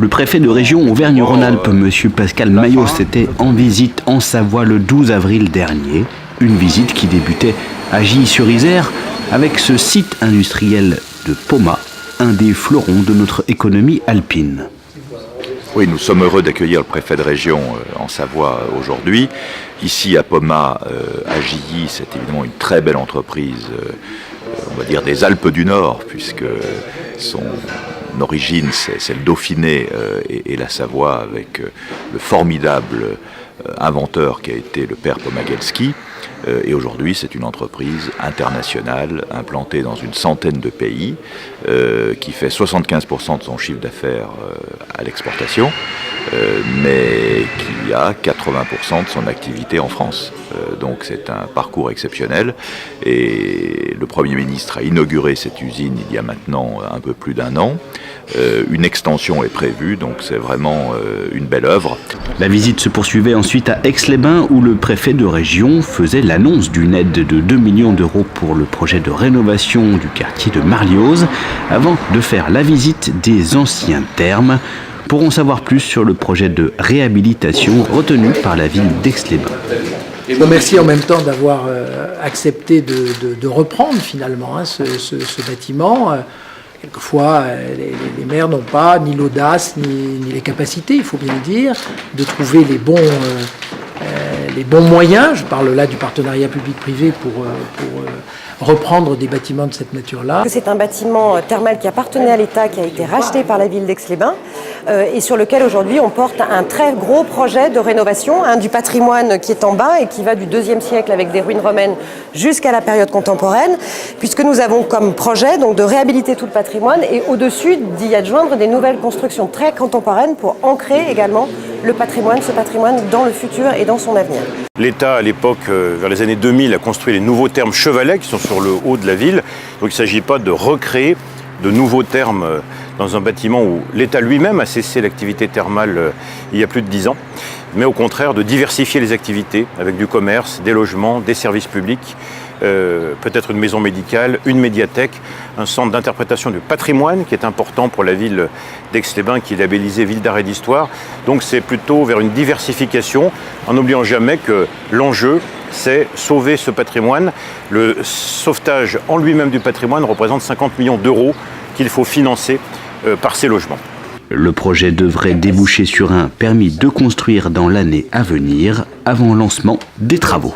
Le préfet de région Auvergne-Rhône-Alpes, M. Pascal Maillot, était en visite en Savoie le 12 avril dernier. Une visite qui débutait à Gilly-sur-Isère avec ce site industriel de Poma, un des fleurons de notre économie alpine. Oui, nous sommes heureux d'accueillir le préfet de région en Savoie aujourd'hui. Ici à Poma, à Gilly, c'est évidemment une très belle entreprise, on va dire des Alpes du Nord, puisque son origine c'est le Dauphiné et la Savoie avec le formidable inventeur qui a été le père Pomagelski. Et aujourd'hui, c'est une entreprise internationale implantée dans une centaine de pays qui fait 75% de son chiffre d'affaires à l'exportation, mais qui a 80% de son activité en France. Donc c'est un parcours exceptionnel et le Premier ministre a inauguré cette usine il y a maintenant un peu plus d'un an. Une extension est prévue, donc c'est vraiment une belle œuvre. La visite se poursuivait ensuite à Aix-les-Bains où le préfet de région faisait l'annonce d'une aide de 2 millions d'euros pour le projet de rénovation du quartier de Marlioz avant de faire la visite des anciens thermes. Pour en savoir plus sur le projet de réhabilitation retenu par la ville d'Aix-les-Bains. Bon, merci en même temps d'avoir accepté de reprendre finalement ce bâtiment. Quelquefois, les maires n'ont pas ni l'audace ni les capacités, il faut bien le dire, de trouver les bons moyens. Je parle là du partenariat public-privé pour reprendre des bâtiments de cette nature-là. C'est un bâtiment thermal qui appartenait à l'État, qui a été racheté par la ville d'Aix-les-Bains et sur lequel aujourd'hui on porte un très gros projet de rénovation, du patrimoine qui est en bas et qui va du IIe siècle avec des ruines romaines jusqu'à la période contemporaine, puisque nous avons comme projet donc, de réhabiliter tout le patrimoine et au-dessus d'y adjoindre des nouvelles constructions très contemporaines pour ancrer également ce patrimoine dans le futur et dans son avenir. L'État, à l'époque, vers les années 2000, a construit les nouveaux thermes Chevalet qui sont sur le haut de la ville. Donc il ne s'agit pas de recréer de nouveaux thermes dans un bâtiment où l'État lui-même a cessé l'activité thermale il y a plus de 10 ans, mais au contraire de diversifier les activités avec du commerce, des logements, des services publics, peut-être une maison médicale, une médiathèque, un centre d'interprétation du patrimoine qui est important pour la ville d'Aix-les-Bains qui est labellisée ville d'art et d'histoire. Donc c'est plutôt vers une diversification en n'oubliant jamais que l'enjeu c'est sauver ce patrimoine. Le sauvetage en lui-même du patrimoine représente 50 millions d'euros qu'il faut financer par ces logements. Le projet devrait déboucher sur un permis de construire dans l'année à venir avant lancement des travaux.